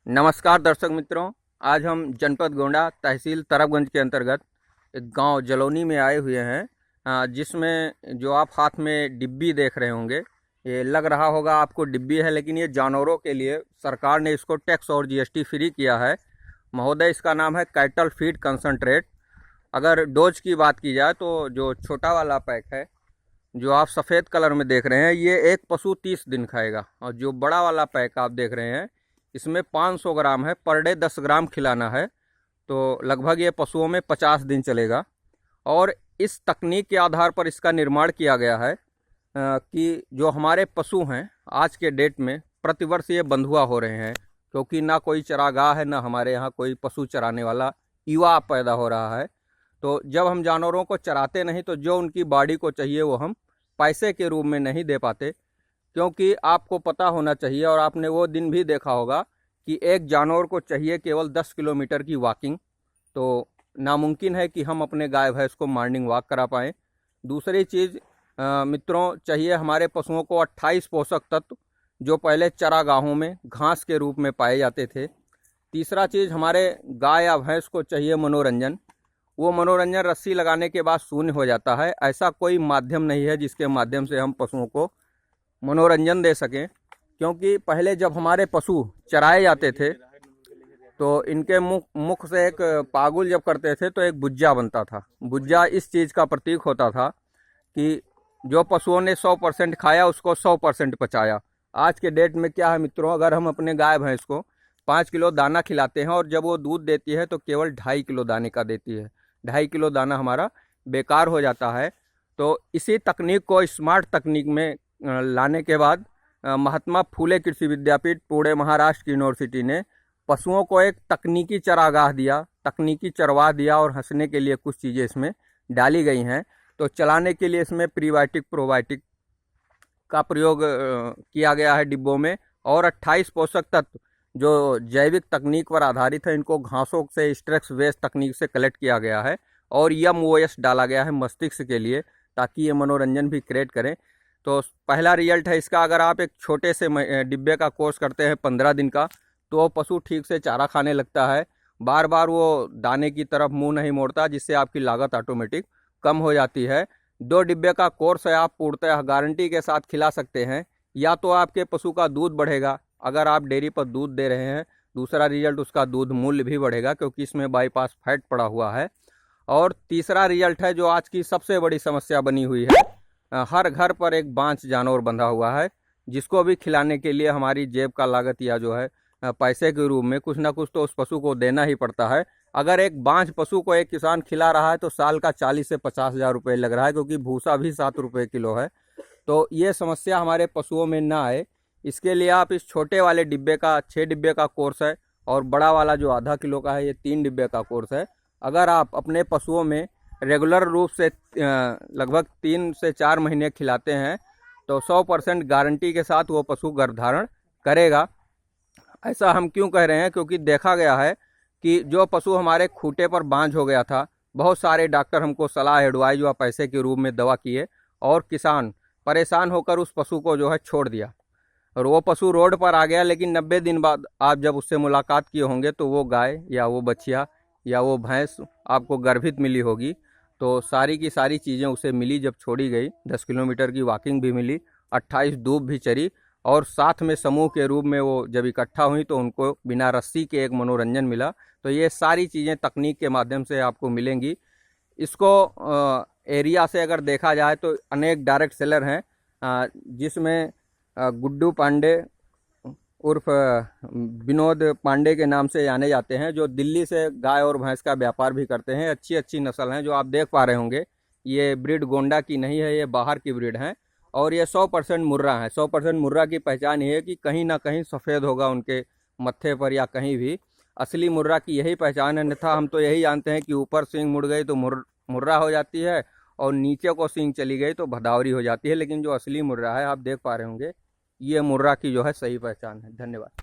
नमस्कार दर्शक मित्रों, आज हम जनपद गोंडा तहसील तरबगंज के अंतर्गत एक गांव जलौनी में आए हुए हैं, जिसमें जो आप हाथ में डिब्बी देख रहे होंगे, ये लग रहा होगा आपको डिब्बी है, लेकिन ये जानवरों के लिए सरकार ने इसको टैक्स और जीएसटी फ्री किया है। महोदय, इसका नाम है कैटल फीड कंसंट्रेट। अगर डोज की बात की जाए तो जो छोटा वाला पैक है, जो आप सफ़ेद कलर में देख रहे हैं, ये एक पशु 30 दिन खाएगा, और जो बड़ा वाला पैक आप देख रहे हैं, इसमें 500 ग्राम है। पर डे 10 ग्राम खिलाना है, तो लगभग ये पशुओं में 50 दिन चलेगा। और इस तकनीक के आधार पर इसका निर्माण किया गया है कि जो हमारे पशु हैं आज के डेट में प्रतिवर्ष ये बंधुआ हो रहे हैं, क्योंकि ना कोई चरागाह है, ना हमारे यहाँ कोई पशु चराने वाला युवा पैदा हो रहा है। तो जब हम जानवरों को चराते नहीं, तो जो उनकी बॉडी को चाहिए वो हम पैसे के रूप में नहीं दे पाते, क्योंकि आपको पता होना चाहिए, और आपने वो दिन भी देखा होगा कि एक जानवर को चाहिए केवल 10 किलोमीटर की वॉकिंग। तो नामुमकिन है कि हम अपने गाय भैंस को मॉर्निंग वॉक करा पाएँ। दूसरी चीज़ मित्रों, चाहिए हमारे पशुओं को 28 पोषक तत्व, जो पहले चरागाहों में घास के रूप में पाए जाते थे। तीसरा चीज़, हमारे गाय या भैंस को चाहिए मनोरंजन। वो मनोरंजन रस्सी लगाने के बाद शून्य हो जाता है। ऐसा कोई माध्यम नहीं है जिसके माध्यम से हम पशुओं को मनोरंजन दे सकें, क्योंकि पहले जब हमारे पशु चराए जाते थे तो इनके मुख से एक पागुल जब करते थे तो एक बुज्जा बनता था। बुज्जा इस चीज़ का प्रतीक होता था कि जो पशुओं ने 100% खाया उसको 100% पचाया। आज के डेट में क्या है मित्रों, अगर हम अपने गाय भैंस को 5 किलो दाना खिलाते हैं और जब वो दूध देती है तो केवल 2.5 किलो दाने का देती है, 2.5 किलो दाना हमारा बेकार हो जाता है। तो इसी तकनीक को स्मार्ट तकनीक में लाने के बाद महात्मा फूले कृषि विद्यापीठ पुणे महाराष्ट्र की यूनिवर्सिटी ने पशुओं को एक तकनीकी चरागाह दिया, तकनीकी चरवाह दिया, और हंसने के लिए कुछ चीज़ें इसमें डाली गई हैं। तो चलाने के लिए इसमें प्रीबायोटिक प्रोबायोटिक का प्रयोग किया गया है डिब्बों में, और 28 पोषक तत्व जो जैविक तकनीक पर आधारित है, इनको घासों से स्ट्रेक्स वेस्ट तकनीक से कलेक्ट किया गया है, और यम-ओ-एस डाला गया है मस्तिष्क के लिए, ताकि ये मनोरंजन भी क्रिएट करें। तो पहला रिजल्ट है इसका, अगर आप एक छोटे से डिब्बे का कोर्स करते हैं 15 दिन का, तो वो पशु ठीक से चारा खाने लगता है, बार बार वो दाने की तरफ मुंह नहीं मोड़ता, जिससे आपकी लागत ऑटोमेटिक कम हो जाती है। 2 डिब्बे का कोर्स है, आप पूर्णतः गारंटी के साथ खिला सकते हैं। या तो आपके पशु का दूध बढ़ेगा अगर आप डेयरी पर दूध दे रहे हैं, दूसरा रिजल्ट उसका दूध मूल्य भी बढ़ेगा, क्योंकि इसमें बाईपास फैट पड़ा हुआ है। और तीसरा रिजल्ट है जो आज की सबसे बड़ी समस्या बनी हुई है, हर घर पर एक बांझ जानवर बंधा हुआ है, जिसको भी खिलाने के लिए हमारी जेब का लागत या जो है पैसे के रूप में कुछ ना कुछ तो उस पशु को देना ही पड़ता है। अगर एक बांझ पशु को एक किसान खिला रहा है तो साल का 40 से 50 हज़ार रुपये लग रहा है, क्योंकि भूसा भी 7 रुपये किलो है। तो ये समस्या हमारे पशुओं में ना आए, इसके लिए आप इस छोटे वाले डिब्बे का 6 डिब्बे का कोर्स है, और बड़ा वाला जो आधा किलो का है ये 3 डिब्बे का कोर्स है। अगर आप अपने पशुओं में रेगुलर रूप से लगभग 3 से 4 महीने खिलाते हैं, तो 100% गारंटी के साथ वो पशु गर्भधारण करेगा। ऐसा हम क्यों कह रहे हैं, क्योंकि देखा गया है कि जो पशु हमारे खूंटे पर बांझ हो गया था, बहुत सारे डॉक्टर हमको सलाह एडवाइज व पैसे के रूप में दवा किए, और किसान परेशान होकर उस पशु को जो है छोड़ दिया, और वो पशु रोड पर आ गया। लेकिन 90 दिन बाद आप जब उससे मुलाकात किए होंगे तो वो गाय या वो बछिया या वो भैंस आपको गर्भित मिली होगी। तो सारी की सारी चीज़ें उसे मिली जब छोड़ी गई। 10 किलोमीटर की वॉकिंग भी मिली, 28 धूप भी चरी, और साथ में समूह के रूप में वो जब इकट्ठा हुई तो उनको बिना रस्सी के एक मनोरंजन मिला। तो ये सारी चीज़ें तकनीक के माध्यम से आपको मिलेंगी। इसको एरिया से अगर देखा जाए तो अनेक डायरेक्ट सेलर हैं, जिसमें गुड्डू पांडे उर्फ विनोद पांडे के नाम से जाने जाते हैं, जो दिल्ली से गाय और भैंस का व्यापार भी करते हैं। अच्छी अच्छी नस्ल हैं, जो आप देख पा रहे होंगे। ये ब्रीड गोंडा की नहीं है, ये बाहर की ब्रीड है, और ये 100% मुर्रा है। 100% मुर्रा की पहचान ये है कि कहीं ना कहीं सफ़ेद होगा उनके मत्थे पर या कहीं भी। असली मुर्रा की यही पहचान है, अन्यथा हम तो यही जानते हैं कि ऊपर सींग मुड़ गई तो मुर्रा हो जाती है, और नीचे को सींग चली गई तो भदावरी हो जाती है। लेकिन जो असली मुर्रा है, आप देख पा रहे होंगे, ये मुर्रा की जो है सही पहचान है। धन्यवाद।